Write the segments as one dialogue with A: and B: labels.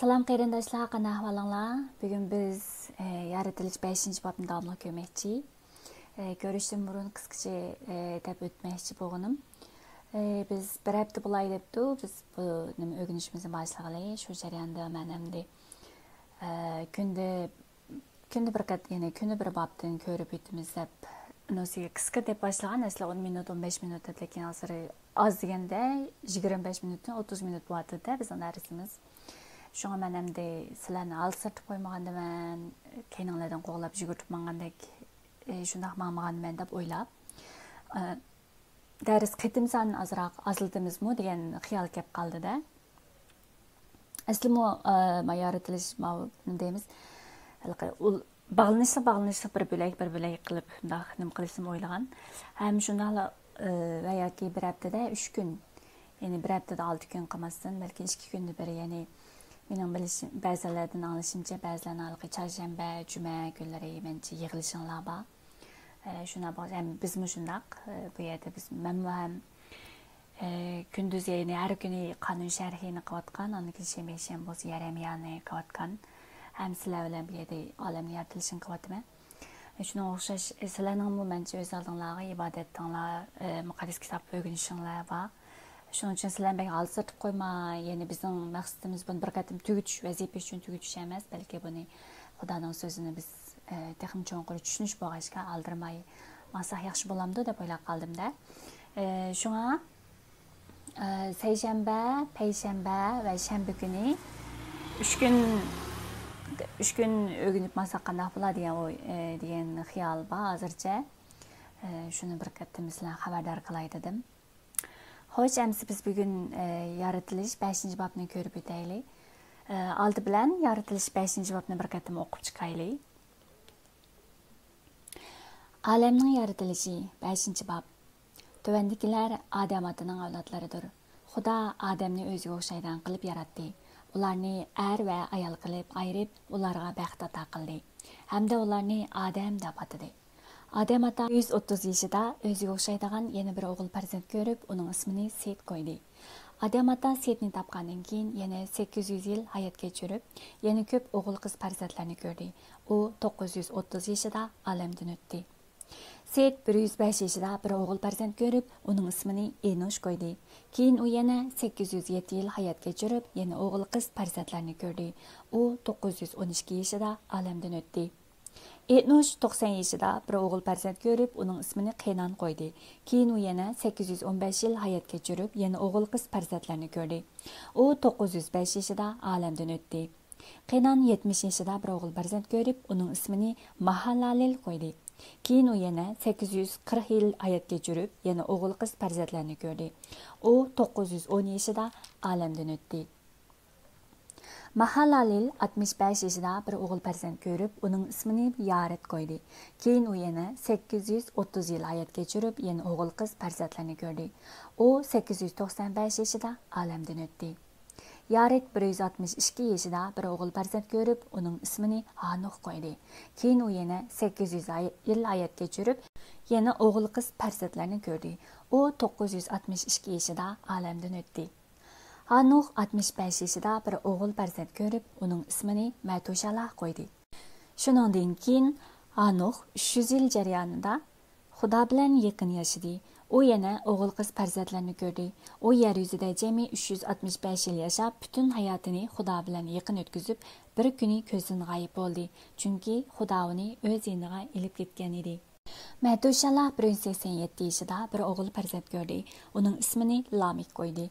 A: Salam qarindoshlar, qanday ahvolinglar? Bugun biz yaratilish 5-bobni davomli ko'rmoqchi. Ko'rishdan burun qisqacha deb o'tmoqchi bo'lganim. Biz bir hafta bo'lay debdi. Biz bu nima o'rganishimizni boshlag'ali. Shu jarayonda men hamda kunda bir qat, ya'ni kunda bir bobdan ko'rib o'tamiz deb unisiga qisqa deb boshlagan. Aslida 10 minut, 15 minut lekin hozir oz deganda 25 minutdan 30 minut bo'ladi bizning darsimiz. Şuna men hamda sizlarni alsatib qo'ymagandiman, keyninglardan qo'g'lab yugurib mangandek shundoq mangmaganman deb o'ylab, dars qitimsan azroq azildimizmi degan xiyol kelib qoldi-da. Aslimo yaratilish deymiz. Bağlanışlı bir bölek qilib bundoq nima qilishni o'ylagan. Ham shundoq va yoki bir haftada 3 kun, ya'ni bir haftada 6 kun qilmasdan, balki 2 kunda bir, ya'ni mening bilishim, ba'zilardan anglashimcha, ba'zilarning alqi chorshanba, juma kunlari mencha yig'ilishinglar bor. Shuna bor, ham bizmi shundaq. Bu yerda biz menmi ham kunduz, ya'ni har kuni qonun sharhini qilayotgan, undan keyin shanba bo'lsa yaramiyani qilayotgan. Ham sizlar bilan bu yerda olamni yaratilishini qilyapman. Shuna o'xshash sizlarning mencha o'z oldinglarga ibodatinglar, muqaddas kitob o'rganishinglar bor. Şunun için sizler beni alsatib qo'yma, yani bizning maqsadimiz bunu bir qatim tugutish, vazifa uchun tugutish emas, balki buni Xudoning so'zini biz texnik cho'nqur tushunish bo'lg'achga aldirmay masax yaxshi bo'lamdi deb o'ylab qoldim-da. Shunga seshanba, payshanba va shanba kuni 3 kun o'rganib masax qanday bo'ladi degan xiyol bor hozircha. Shuni bir qatim sizlarga xabardor qilay dedim. Hoş, emsi biz bugün yaratılış 5-bobni ko'rib o'taylik. Oldi bilan yaratılış 5-bobni bir qatim o'qib chiqaylik. Alamning yaratilishi 5-bob. Tuvandikilar Adam otaning avlodlaridir. Xudo Adamni o'ziga o'xshaydan qilib yaratdi. Ularni er va ayol qilib ayirib, ularga baxt ato qildi. Hamda ularni Adam deb atadi. Adam ata 130 yaşında o'ziga o'xshaydigan yana bir o'g'il farzand ko'rib, uning ismini Set qo'ydi. Adam ata Setni topgandan keyin yana 800 yil hayot kechirib, yana ko'p o'g'il qiz farzandlarni ko'rdi. U 930 yaşında olamdan o'tdi. Set 105 yaşında bir o'g'il farzand ko'rib, uning ismini Enosh qo'ydi. Keyin u yana 807 yil hayot kechirib, yana o'g'il qiz farzandlarni ko'rdi. U 912 yaşında olamdan o'tdi. Enosh 90 yaşında bir o'g'il farzand ko'rib, uning ismini Kenan qo'ydi. Keyin u yana 815 yil hayot kechirib, yana o'g'il qiz farzandlarni ko'rdi. U 905 yaşında olamdan o'tdi. Kenan 70 yaşında bir o'g'il farzand ko'rib, uning ismini Mahalalel qo'ydi. Keyin u yana 840 yil hayot kechirib, yana o'g'il qiz farzandlarni ko'rdi. U 910 yaşında olamdan o'tdi. Mahalalel 65 yaşında bir o'g'il farzand ko'rib, uning ismini Yaret qo'ydi. Keyin u yana 830 yil hayot kechirib, yana o'g'il qiz farzandlarni ko'rdi. U 895 yaşında olamdan o'tdi. Yaret 162 yaşında bir o'g'il farzand ko'rib, uning ismini Hanoh qo'ydi. Keyin u yana 800 yil hayot kechirib, yana o'g'il qiz farzandlarni ko'rdi. U 962 yaşında olamdan o'tdi. Hanoh 65 yaşında bir o'g'il farzand ko'rib, uning ismini Matushalah qo'ydi. Shuningdan keyin Hanoh 300 yil jarayonida Xudo bilan yaqin yashadi. U yana o'g'il qiz farzandlarni ko'rdi. U yer yuzida jami 365 yil yashab, butun hayotini Xudo bilan yaqin o'tkazib, bir kuni ko'zdan g'oyib bo'ldi. Chunki Xudo uni o'z yoniga ilib ketgan edi. Matushalah 187 yaşında bir o'g'il farzand ko'rdi. Uning ismini Lamik qo'ydi.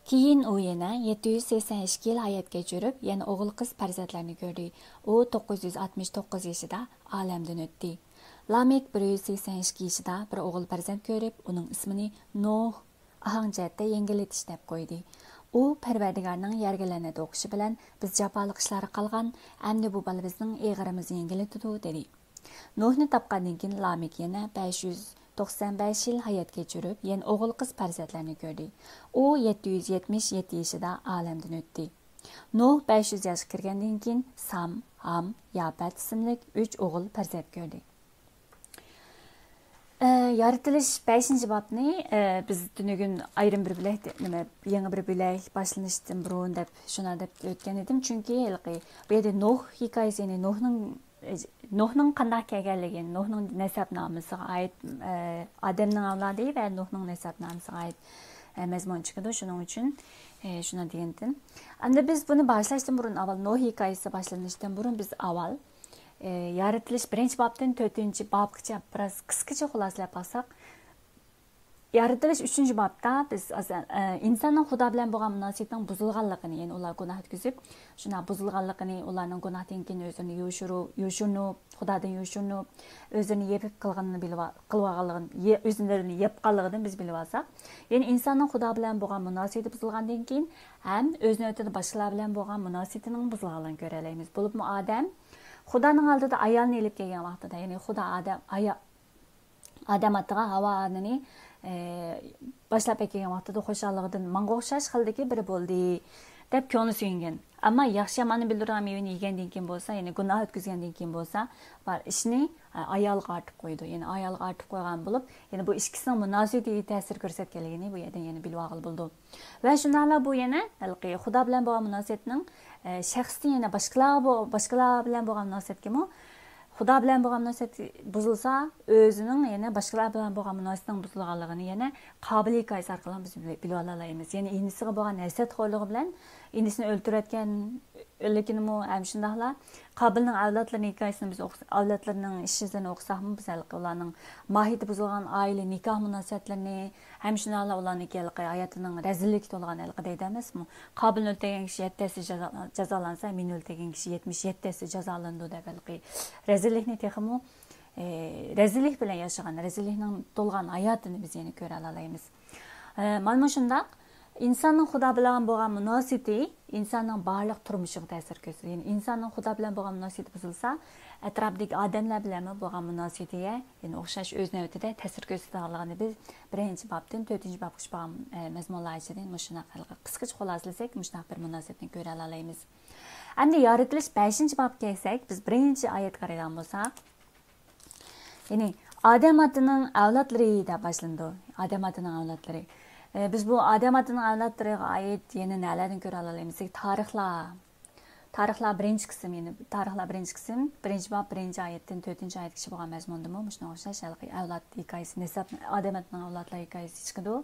A: Keyin u yana 782 yil hayot kechirib, yana o'g'il qiz farzandlarni ko'rdi. U 969 yaşında olamdan o'tdi. Lamek 182 yaşında bir o'g'il farzand ko'rib, uning ismini Nuh ahangchatda yengillatish deb qo'ydi. U Parvardigorning yerga la'nat o'qishi bilan biz jafoliq ishlar qilgan, endi bu bola bizning eg'irimizni yengillatadi dedi. Nuhni topgandan keyin Lamek yana 595 yil hayot kechirib, yana o'g'il qiz farzandlarni ko'rdi. U 777 yaşında olamdan o'tdi. Nuh 500 yoshga kirgandan keyin Sam, Ham, Yafat ismli 3 o'g'il farzand ko'rdi. Yaratılış 5. babni biz dünügün ayrım bir bilek, yeni bir bilek başlanıştım burun dep şuna dep ötken edim. Çünkü bu yerda Nuh hikayesi, yani Nuh'nun qandaq kelganligi, Nuh'nun nasabnomasiga ait, Ademning avlodi va Nuh'ning nasabnomasiga ait mazmun chiqadi. Shuning uchun shuna degandim. Endi biz buni boshlashdan burun, avval Nuh hikoyasi boshlanishdan burun biz avval yaratılış 1. babdan 4. babgacha biraz qisqacha xulosalab olsak, yaratılış 3. babda biz insonning Xudo bilan bo'lgan munosabatining buzilganligini, ya'ni ular gunoh etkizib, shuna buzilganligini, ularning gunohdan keyin o'zini yoshirinib, Xudodan yoshirinib, o'zini yepib qilganini bilib olganligini, o'zlarini yepqanligidan biz bilib olsak, ya'ni insonning Xudo bilan bo'lgan munosabati buzilgandan keyin ham o'z navbatida boshqalar bilan bo'lgan munosabatining buzilganligini ko'ra olamiz. Bo'libmi odam Xudoning oldida ayolni ilib kelgan vaqtida, ya'ni Xudo Adam atiga Havoni boshlab kelgan vaqtida xo'shalligidan menga o'xshash xildagi biri bo'ldi deb ko'ngli suyungan. Ammo yaxshi yomonni bildirgan mevani yegandan keyin bo'lsa, ya'ni gunoh o'tkazgandan keyin bo'lsa, var ishni ayolga artib qo'ydi. Ya'ni ayolga artib qo'ygan bo'lib, ya'ni bu ikkisining munosabatiga ta'sir ko'rsatganligini bu yerdan yana bilib olgan bo'ldi. Va shunday bu yana Xudo bilan bo'lgan munosabatning shaxsdan yana boshqalar bilan bo'lgan munosabatga Xudo bilan bo'lgan munosabat buzilsa, o'zining yana boshqalar bilan bo'lgan munosabatning buzilganligini yana Qobil hikoyasi orqali biz bilib olamiz. Ya'ni inisiga bo'lgan hasadxo'rligi bilan inisini o'ltirayotgan lekin ham shundaqla Qobilning avlodlarining hikoyasini biz avlodlarining ishini o'qisakmi, biz ularning mohiyati buzilgan oila nikoh munosabatlarini ham shundaqla ularning hayotining razillikka to'lgan deydi emasmi? Qobilni o'ltirgan kishi 7tasi jazolansa, meni o'ltirgan kishi 77tasi jazolandi deb razillikni texmu razillik bilan yashagan, razillikning to'lgan hayotini biz yana ko'ra olamiz. Mana shundaq insonning Xudo bilan bo'lgan munosabati insonning barliq turmushiga ta'sir ko'rsatadi. Ya'ni insonning Xudo bilan bo'lgan munosabati buzilsa, atrofdagi odamlar bilan bo'lgan munosabatiga, ya'ni o'xshash o'z navbatida ta'sir ko'rsatadiganligini biz 1. babdan 4. babgacha bo'lgan mazmunlar ichidan shunaqa qisqacha xulosalasak, shunaqa bir munosabatni ko'ra olamiz. Endi yaratilish 5. babga kelsak, biz 1-oyat qaraydigan bo'lsak, ya'ni Odam otining avlodlari deb boshlandi. Odam otining avlodlari. Biz bu Odam otining avlodlariga oid yana nalardan ko'ra olamiz? Tarixlar 1-qism, ya'ni tarixlar 1-qism, 1-bob 1-oyatdan 4-oyatgacha bo'lgan mazmundami? Shunga o'xshash avlod hikoyasi, nasab Odam otining avlodlari hikoyasi chiqadi.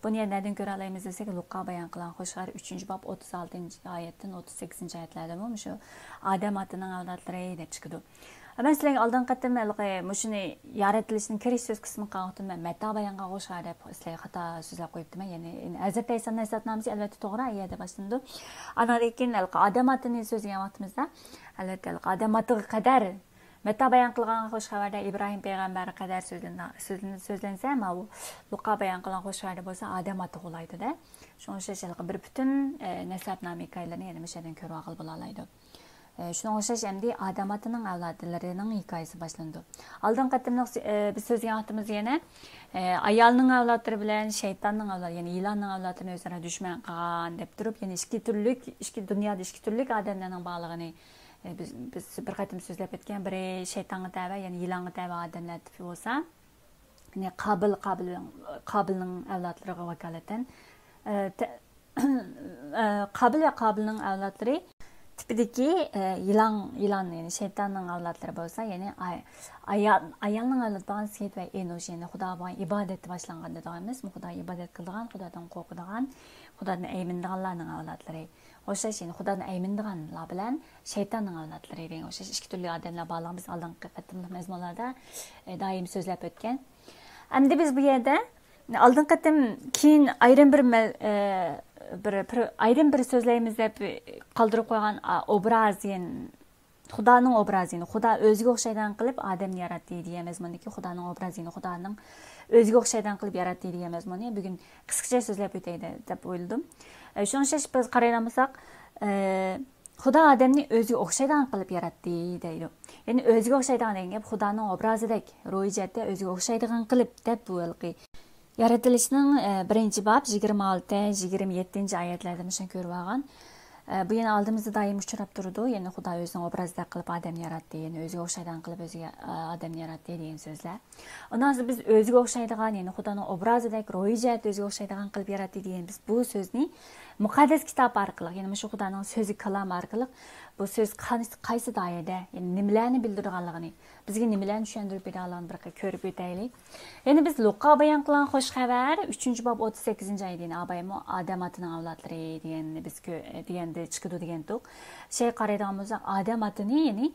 A: Buni nereden ko'ra olamiz desak, Luqa bayon qilgan Qo'shiqlar 3-bob 36-oyatdan 38-oyatlardami shu Odam otining avlodlari deb chiqadi. Ben sizlerge aldığın qatim şunu yaratılışının kiriş söz kısmı qağıtım ben meta bayanға qo'shar deb sizlerge xata so'zlab qo'yibdim. Yani Hazreti İsa'nın esnatnamesi elbette to'g'ri ayada başlandı. Anadan Odam otini so'zlagan vaqtimizda albatta Odam otiga qadar meta bayon qilgan Qo'shxabarda İbrahim payg'ambar qadar so'zlansa, ama u Luqa bayon qilgan Qo'shxabarda bo'lsa Odam oti qo'laydi-da. Shuning uchun bir butun nasabnoma hikoyalarini yana o'shadan ko'rib olib bo'la oladi. Şuna o'xshash endi Odam otining avlodlarining hikoyasi boshlandi. Oldin qatimliq biz so'zga vaqtimiz yana ayolning avlodlari bilan shaytonning avlodi, ya'ni ilonning avlodini o'zaro dushman qilgan deb turib, ya'ni dunyoda ikki turlik odamlarning bog'lig'ini biz bir qatim so'zlab o'tgan, biri shaytonga tava, ya'ni ilonga tava odamlar bo'lsa, ya'ni Qobilning avlodlariga vakolatan Qobil va Qobilning avlodlari tipideki yılan yani şeytanın avlatları bolsa, yani ayalının avlat bağın Seyit ve Enoş, yani Xuda bağın ibadeti başlanğan dediğimiz, Xuda ibadet kıldıgan, Xudadan korkuduğan, Xudadan eymindiğanlarının avlatları. Oşaş, yani Xudadan eymindiğanlar bilen şeytanın avlatları. Yani oşaş, iki türlü adamlar bağlamız aldığın qatımlıq mezmunlarda daim sözlep ötken. Hem biz bu yerde aldığın qatım keyin ayrım bir so'zlaymiz deb qoldirib qo'ygan obraz, yani Xudoning obrazini, Xudo o'ziga o'xshaydan qilib odamni yaratdi degan mazmundagi Xudoning obrazini, Xudoning o'ziga o'xshaydan qilib yaratdi degan mazmunni bugun qisqacha so'zlab o'taydi deb o'yladim. Shuncha biz qarayolmasak, Xudo odamni o'ziga o'xshaydan qilib yaratdi deydi. Ya'ni o'ziga o'xshaydan degan gap Xudoning obrazidek ro'yjatda o'ziga o'xshaydigan qilib deb bo'ldi. Yaratılışının 1-bob 26-27 oyatlarda shuni ko'rib olgan. Bu yana aldığımızda daim uçurab durdu. Yani Xudo özünün obrazida qilib odam yaratdi. Yani o'ziga o'xshaydigan qilib o'ziga odam yaratdi degan so'zlar. Ondan so'ng biz o'ziga o'xshaydigan, yani Xudoning obrazidagi ro'yi jihat o'ziga o'xshaydigan qilib yaratdi degan biz bu so'zni muqaddas kitob orqali, yani shu Xudoning so'zi kalam orqali bu so'z qaysi doirada, yani nimalarni bildirganligini, bizga nimalarni tushuntirib berganligini bir ko'rib o'taylik. Yani biz Luqa bayon qilgan xush xabar 3-bob 38-oyda Abaymo Adam atining avlodlari deganni biz deganda chiqadi degandik. Şey qaraydigan bo'lsak, Adam atini, yani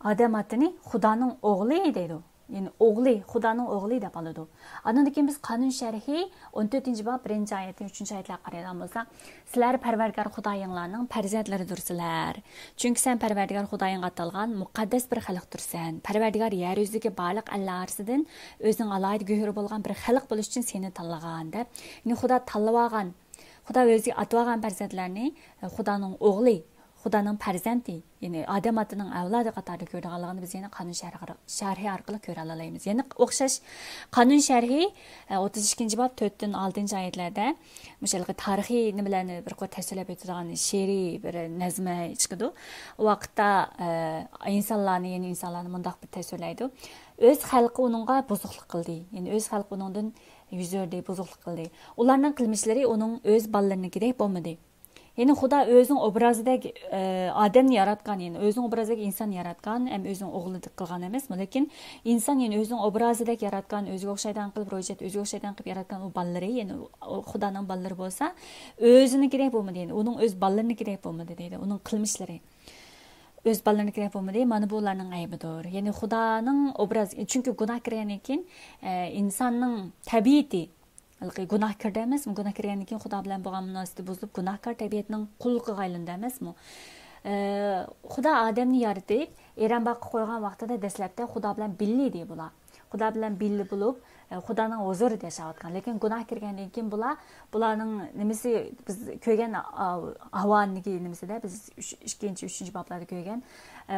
A: Adam atini Xudoning o'g'li deydi. Yani o'g'li, Xudoning o'g'li deb oladi. Andan keyin biz qonun sharhi 14-bob 1-oyat 3-oyatlarga qaraydigan bo'lsak, sizlar Parvardigor Xudoyinglarning farzandlaridirsizlar. Chunki sen Parvardigor Xudoyingga atalgan muqaddas bir xalqdirsan. Parvardigor yer yuzidagi barliq allar orasidan o'zining alohida go'hri bo'lgan bir xalq bo'lish uchun seni tanlagan deb. Yani Xudo tanlab olgan, Xudo o'ziga atib olgan farzandlarni Xudoning o'g'li, Xudoning farzandi, yani Adam atining avlodi qatorida ko'rganligini biz yana qonun sharhi orqali ko'ra olamiz. Yani o'xshash qonun sharhi 32-bob 4-6-oyatlarda mushaliq tarixiy nimalarni bir qo'y tasvirlab o'tadigan she'riy bir nazma chiqadi. U vaqtda insonlarni, yani insonlarni mundaq bir tasvirlaydi. O'z xalqi uningga buzuqlik qildi. Yani o'z xalqi uningdan yuz o'rdi, buzuqlik qildi. Ularning qilmishlari uning o'z bolalarinikiday bo'lmadi. Yani Xudo o'zining obrazidagi odamni yaratgan, yani o'zining obrazidagi inson yaratgan, ham o'zining o'g'li qilgan emasmi? Lekin inson, yani o'zining obrazidagi yaratgan, o'ziga o'xshaydigan qilib ro'yxat, o'ziga o'xshaydigan qilib yaratgan u bolalari, yani Xudoning bolalari bo'lsa, o'zinikiday bo'lmadi, yani uning o'z bolalarikiday bo'lmadi deydi. Uning qilmishlari o'z bolalarikiday bo'lmadi. Mana bu ularning aybidir. Yani Xudoning obrazi, chunki gunoh kirgandan keyin insonning tabiati gunohkor emasmi? Gunoh kirgandan keyin Xudo bilan bo'lgan munosabati buzilib, gunohkor tabiatning quliga aylandi emasmi? Xudo odamni yaratib, eranbaqqa qo'ygan vaqtida dastlabda Xudo bilan birga deydi bular. Xudo bilan birga bo'lib, Xudoning huzurida yashayotgan. Lekin gunoh kirgandan keyin bularning nimasi biz ko'rgan Havoniki nimasida biz 2-3-boblarda ko'rgan.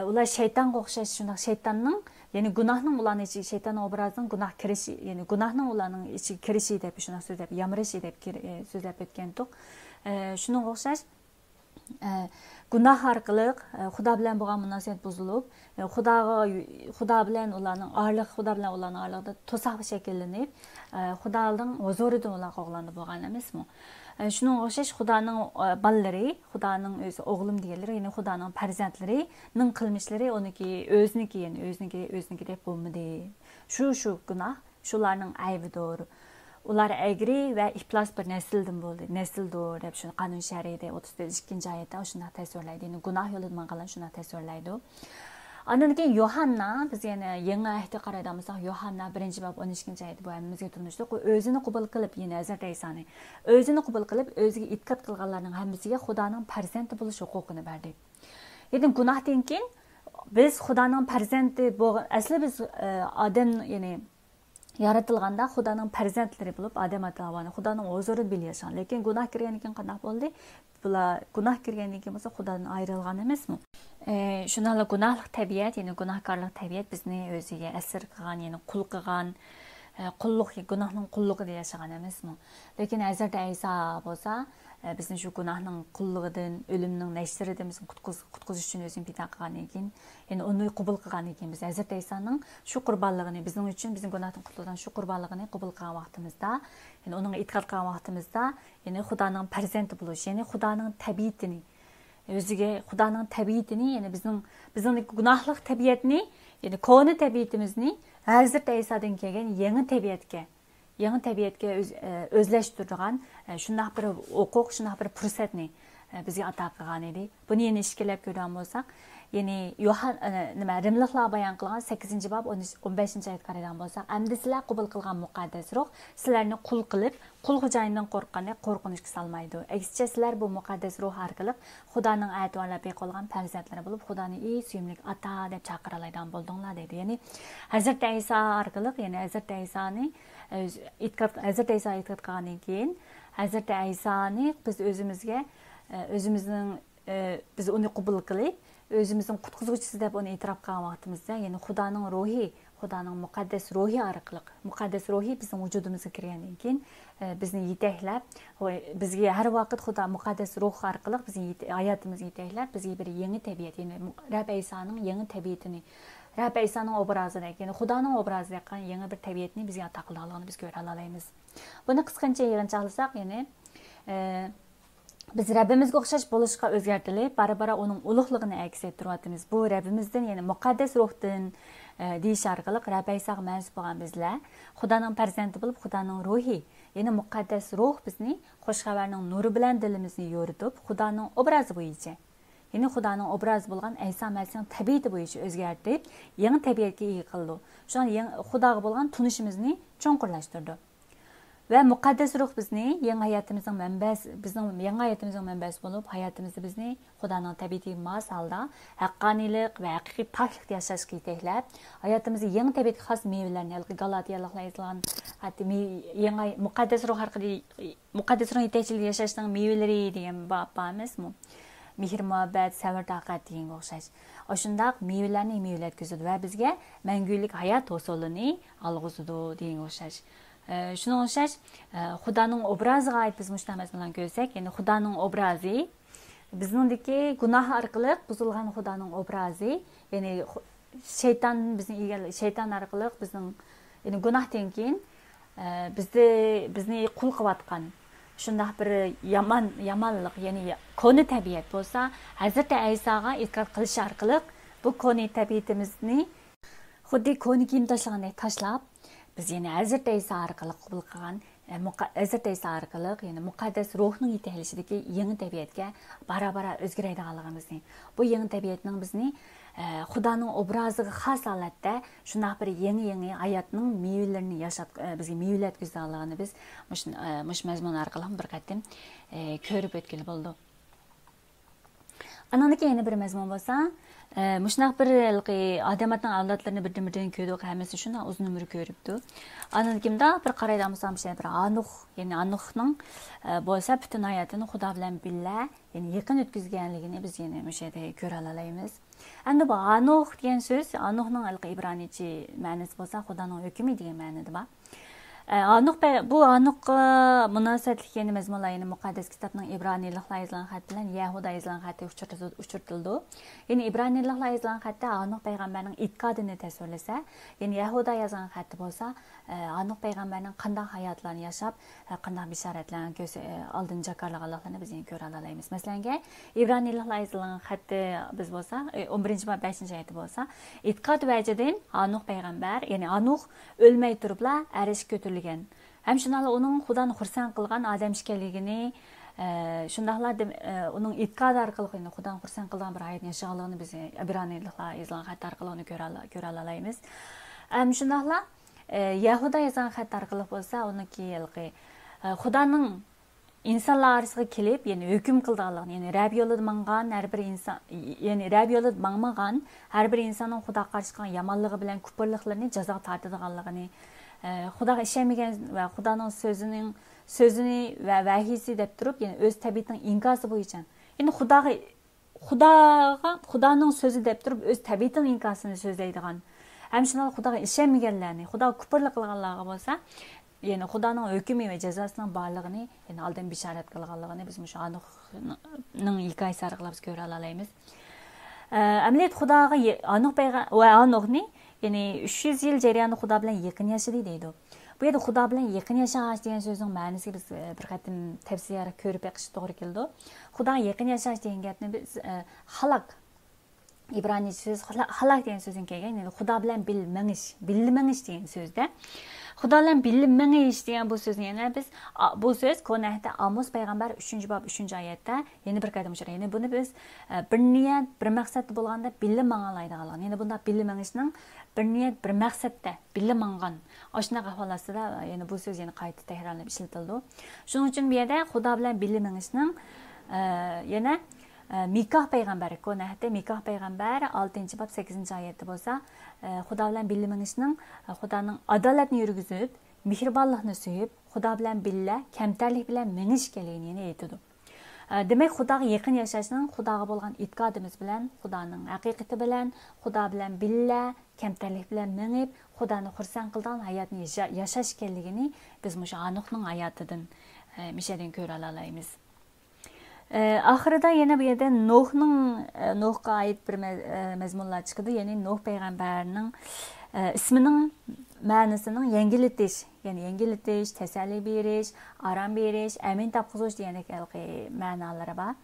A: Ular shaytonga o'xshash, shunday shaytonning, yani gunohning ularning ichiga, shaytonning obrazining gunoh kirishi, yani gunohning ularning ichiga kirishi deb shunday so'zlab, yamirishi deb so'zlab o'tgandik. Shunga o'xshash gunoh orqali Xudo bilan bo'lgan munosabat buzilib, Xudo bilan ularning orlig'ida to'siq shakllanib, Xudoning huzurida ular qo'g'lanib bo'lgan emasmi? Shunga o'xshash Xudoning bolalari, Xudoning o'zi o'g'lim deganlari, ya'ni Xudoning farzandlarining qilmishlari uniki o'ziniki, ya'ni o'ziniki deb bo'lmadi. Shu gunoh, shularning aybidir. Ular egri va iflos bir nasldan bo'ldi. Nasldir deb shuni qonun sharhida 32-oyatda shunday tasvirlaydi. Yani gunoh yo'lidan manqalan shunday tasvirlaydi. Andan keyin Yohanna, biz yana yangi ahdga qaraydigan bo'lsak, Yohanna 1-bob 12-oyat bu hammamizga tunishliq. U o'zini qabul qilib, ya'ni Hazrat Aysoni o'zini qabul qilib, o'ziga e'tiqod qilganlarning hammasiga Xudoning farzandi bo'lish huquqini berdi. Ya'ni gunohdan keyin biz Xudoning farzandi bo'lgan, asli biz odam, ya'ni yaratilganda Xudoning farzandlari bo'lib, Adam atavani Xudoning huzurida bil yashagan. Lekin gunoh kirgandan keyin qanday bo'ldi? Bular gunoh kirgandan keyin bo'lsa Xudodan ayrilgan emasmi? Shunday gunohlik tabiat, ya'ni gunohkorlik tabiat bizni o'ziga asir qilgan, ya'ni qul qilgan, qulluq, gunohning qulligida yashagan emasmi? Lekin Hazrat Ayso bo'lsa, bizni shu gunohning qulligidan, o'limning nashrida bizni qutqizish uchun o'zini pido qilgandan keyin, ya'ni uni qabul qilgandan keyin biz Hazrat Aysoning shu qurbonligini, bizning uchun, bizning gunohdan qutulgan shu qurbonligini qabul qilgan vaqtimizda, ya'ni uningga e'tiqod qilgan vaqtimizda, ya'ni Xudoning farzandi bo'lish, ya'ni Xudoning tabiatini, o'ziga Xudoning tabiatini, ya'ni bizning gunohlik tabiatni, ya'ni koni tabiatimizni Hazrat Aysodan kelgan yangi tabiatga o'zlashtirgan shunday bir huquq, shunday bir fursatni bizga ato qilgan edi. Buni yana ishkilab ko'rgan bo'lsak, ya'ni Rimliklar bayon qilgan 8-bob 15-oyatga qaraydigan bo'lsak, endi sizlar qabul qilgan muqaddas ruh sizlarni qul qilib, qul xo'jayindan qo'rqqanda qo'rqinishga solmaydi. Aksicha sizlar bu muqaddas ruh orqali Xudoning aytganlab qolgan farzandlari bo'lib, Xudoni ey suyimli ata deb chaqiradigan bo'ldinglar dedi. Ya'ni Hazrat Ayso orqali, ya'ni Hazrat Aysoni Hazrat Ayso e'tiqod qilgandan keyin Hazrat Aysoni biz o'zimizning biz onu qabul qilib, o'zimizning qutqizuvchisi deb uni e'tirof qilgan vaqtimizda, ya'ni Xudoning ruhi, Xudoning muqaddas ruhi orqali, muqaddas ruhi bizning vujudimizga kirgandan keyin bizni yetaklab, bizga har vaqt Xudo muqaddas ruh orqali bizning hayotimizga yetaklab, bizga bir yangi tabiat, ya'ni Rabb Isoning yangi tabiatini, Rabb Isoning obrazidagi, ya'ni Xudoning obrazida qilgan yangi bir tabiatni bizga ato qilganligini biz ko'ra olamiz. Buni qisqancha yig'inchoqlasak, ya'ni biz Rabbimizga o'xshash bo'lishga o'zgartirib, bara-bara uning ulug'ligini aks ettiryapmiz. Bu Rabbimizdan, ya'ni muqaddas ruhdan deyish orqali Rabb Isoga mansub bo'lgan bizlar Xudoning farzandi bo'lib, Xudoning ruhi, ya'ni muqaddas ruh bizni xush xabarning nuri bilan dilimizni yo'ritib, Xudoning obrazi bo'yicha, ya'ni Xudoning obrazi bo'lgan Iso Masihning tabiati bo'yicha o'zgartirib, yangi tabiatga ega qildi. Shuni Xudoga bo'lgan tunishimizni cho'nqurlashtirdi. Ve muqaddas ruh bizni yangi hayotimizning manbasi, bizning yangi hayotimizning manbasi bo'lib, hayotimizni bizni Xudoning tabiatiga mos holda haqqoniylik va haqiqiy poklikda yashashga yetaklab, hayotimizni yangi tabiatga xos mevalarni, Galatiyaliklar yozgan, hatto yangi muqaddas ruh orqali muqaddas ruh yetakchiligida yashashning mevalari degan babamizmi? Mehr, muhabbat, sabr, taqat degan o'xshash. Shundaq mevalarni yetkazadi va bizga mangulik hayot usulini alg'izadi degan o'xshash. Şuna o'xshash, Xudoning obraziga oid biz mushtamas bilan ko'rsak, ya'ni Xudoning obrazi bizningdagi gunoh orqali buzilgan Xudoning obrazi, ya'ni shayton shayton orqali bizning, ya'ni gunohdan keyin bizni qul qilayotgan shundaq bir yomonlik, ya'ni koni tabiat bo'lsa, Hazrat Isoga iqror qilish orqali bu koni tabiatimizni xuddi koni kiyim tashlagandek tashlab, biz yine Hazrat Iso orqali qabul qilgan, Hazrat Iso orqali, ya'ni muqaddas ruhning yetaklashidagi yangi tabiatga bara-bara o'zgaradiganligimizni, bu yangi tabiatning bizni Xudoning obraziga xos holatda shunday bir yangi hayotning mevalarini yashab, bizga mevalar yetkazganligini biz mush mazmun orqali bir qatim ko'rib o'tgan bo'ldi. Anandaki yana bir mazmun bo'lsa, Muşnaq bir adamatning avlodlarini birdan ko'rdik, hammasi shundan uzun umr ko'ribdi. Anan kimda bir qaraydigan bir Anuh, ya'ni Anuhning bo'lsa butun hayotini Xudo bilan birga, ya'ni yaqin o'tkazganligini biz yana o'sha yerda ko'ra olamiz. Endi bu Anuh degan so'z, Anuhning ibronicha ma'nosi bo'lsa, Xudoning hukmi degan ma'noda bor. Bu Anuhga munosabatli yeni mazmunlar, ya'ni muqaddas kitobning ibroniyliklar yozilgan xat bilan Yahuda yozilgan xatga uchirtildi. Ya'ni ibroniyliklar yozilgan xatda Anuh payg'ambarning e'tiqodini tasvirlasa, ya'ni Yahuda yozgan xatda bo'lsa, Anuh payg'ambarning qanday hayotlarni yashab, qanday bishoratlarni oldin jakarlaganliklarini biz ko'ra olamiz. Masalan, ibroniyliklar yozilgan xatda biz bo'lsa, 11-va 5-oyat bo'lsa, e'tiqod vajidan Anuh payg'ambar, ya'ni Anuh o'lmay turiblar arish ko'tarilgan. Hem şunlarla onun Xudoning xursand qilgan odam ekanligini, shundaqlar uning e'tiqodi orqali Xudoning xursand qilgan bir hayot yashaganligini biz ibroniyliklar yozgan xat orqali uni ko'ra olamiz. Hem shundaqlar Yahuda yozgan xat orqali bo'lsa, uniki Xudoning insonlar orasiga kelib, ya'ni hukm qilganligini, ya'ni Rabb yo'lida mang'an har bir inson, ya'ni Rabb yo'lida mangmagan har bir insonning Xudoga qarshi qilgan yomonligi bilan kufrliklarini jazo tortadiganligini, Xudoga ishonmagan va Xudoning so'zini va vahiysi deb turib, ya'ni o'z tabiatining inkosi bo'yicha, ya'ni Xudoning so'zi deb turib o'z tabiatining inkosini so'zlaydigan, ham shunday Xudoga ishonmaganlarni, Xudoga kufrlik qilganlarga bo'lsa, ya'ni Xudoning hukmi va jazosining borligini, ya'ni oldin bishorat qilganligini biz shu Anuhning hikoyasi orqali biz ko'ra olamiz. Amaliyot Xudoga Anuh payg'ambar va Anuhni, ya'ni 300 yil jarayonida Xudo bilan yaqin yashadi deydi. Bu yerda Xudo bilan yaqin yashash degan so'zning ma'nosiga biz bir qatim tafsir ko'rib beqish to'g'ri keldi. Xudoga yaqin yashash degan gapni biz halak, ibroniy so'z halak degan so'zdan kelgan, ya'ni Xudo bilan bilmangish degan so'zda. Xudo bilan bilmangish degan bu so'zni yana biz bu so'z Konahda Amos payg'ambar 3-bob 3-oyatda yana bir qatim uchraydi. Ya'ni buni biz bir niyat, bir maqsad bo'lganda bilib mang'alaydiganlar. Ya'ni bunda bilib mangishning bir niyat, bir maqsadda bilib mang'an. Oshnaqa holatida yana bu so'z yana qayta takrorlanib ishlatildi. Shuning uchun bu yerda Xudo bilan bilib mangishning yana Mikoh payg'ambar, Konahda Mikoh payg'ambar 6-bob 8-oyatda bo'lsa, Xudo bilan bilib mangishning Xudoning adolatni yurgizib, mehribonlikni suyib, Xudo bilan birga kamtarlik bilan mangish keligini aytadi. Demek Xudoga yaqin yashashning Xudoga bo'lgan e'tiqodimiz bilan, Xudoning haqiqati bilan, Xudo bilan billa, kamtarlik bilan mengib, Xudoni xursand qilgan hayotni yashash ekanligini biz mushu Anuhning hayotidan mishadan ko'ra olamiz. Oxirida yana bu yerda Nuhga oid bir mazmunlar chiqdi, ya'ni Nuh payg'ambarning ismining ma'nosining yengilitish, ya'ni yengilitish, tasalli berish, aram berish, amin topqizish degan ma'nolari bor.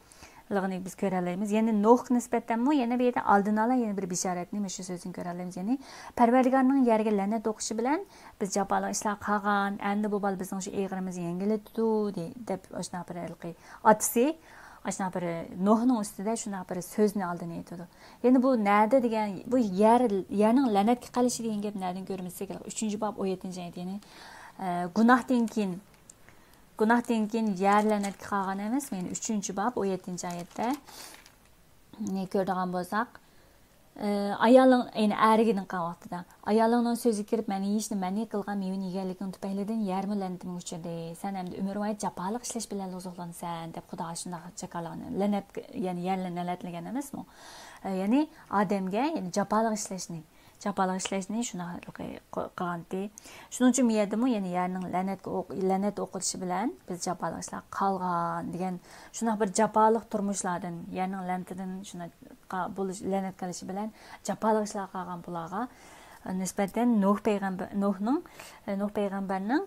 A: Lig'ini biz ko'ra olamiz. Ya'ni Nuhga nisbatan yana bu yerda oldin ola yana bir bishoratni shu so'zni ko'ra olamiz. Ya'ni Parvardigorning yerga la'nat o'qishi bilan biz jaboli ishlar qilgan, endi bu bal bizning shu eg'irimizni yengilitdi deb o'shna bir otisi Aşağı bir Nuh'un üstüde şuna bir sözünü aldığını aytdı. Yani bu nerede degan bu yerning lanatga qalishi degan gap nereden görmesek 3. bab 17. ayet yani gunohdan keyin yer lanatga qolgan emas. Yani 3. bab 17. ayetda ne ko'rgan bo'lsak ayolning yani eriginin qavaqtida ayolning so'zi kirib meni yeyishni mani qilgan mevani yeganligini tufaylidan yarmi lanatga uchirdi. Sen endi umrvoy jafolik ishlash bilan oziqlansan deb Xudo shunday chaqalani lanat yani yer lanatlagan emasmi? Yani odamga yani jafolik ishlashni shuna qilgandi. Shuning uchun miyadimi yani yerning lanat o'qilishi bilan biz jafolik ishlar qolgan degan shuna bir jafolik turmushlardan yerning lanatidan shuna lanat qilishi bilan jafolik ishlar qilgan bularga nisbatan Nuh payg'ambarning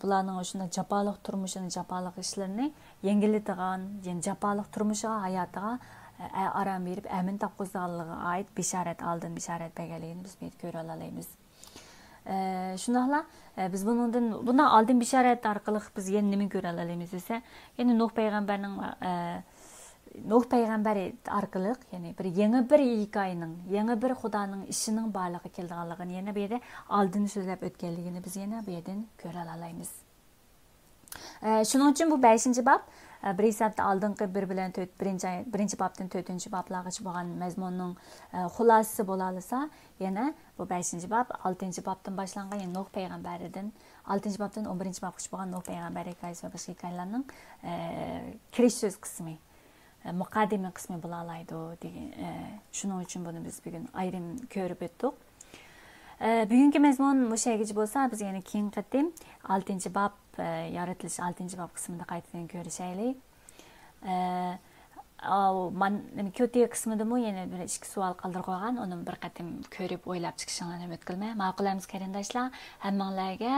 A: bularning shuna jafolik turmushini, jafolik ishlarini yengillatgan, yani jafolik turmushiga, hayotiga aram berib amin topqizganligiga oid bishorat berganligini biz ko'ra olamiz. Shundaqla biz bundan oldin bishorat orqali biz yana nima ko'ra olamiz desa, ya'ni Nuh payg'ambar orqali ya'ni bir yangi bir hikoyaning, yangi bir Xudoning ishining borligi kelganligini yana bu yerda oldin so'zlab o'tganligini biz yana bu yerdan ko'ra olamiz. Shuning uchun bu 5-bab bir hisobda oldingi 1 babdan 4 bablargacha bo'lgan mazmunning xulosasi bo'la olsa, yana bu 5-bab 6-babdan boshlangan yani Nuh payg'ambaridan 6-babdan 11-babgacha bo'lgan Nuh payg'ambar hikoyasi va boshqa hikoyalarning kirish so'z qismi, muqaddima qismi bo'la oladi degan. Shuning uchun buni biz bugun ayrim ko'rib o'tdik. Bugungi mazmun mushaygacha bo'lsa, biz yana keyin qatim 6-bab yaratilish 6-bab qismida qaytadan ko'rishaylik. Kötü qismidami yana bir ikki savol qoldirib qo'ygan, uni bir qatim ko'rib o'ylab chiqishinglarni umid qilmay. Ma'qulamiz qarindoshlar, hammanglarga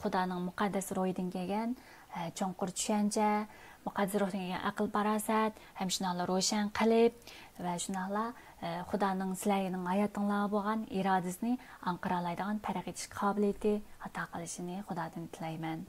A: Xudoning muqaddas ro'yidan kelgan cho'nqur tushuncha, muqaddas ruhdan kelgan aql farosat, ham shunaqla ro'shan qilib va shunaqla Xudoning sizlarning hayotingizga bo'lgan irodasini anqira oladigan farq etish qobiliyati ato qilishini Xudodan tilayman.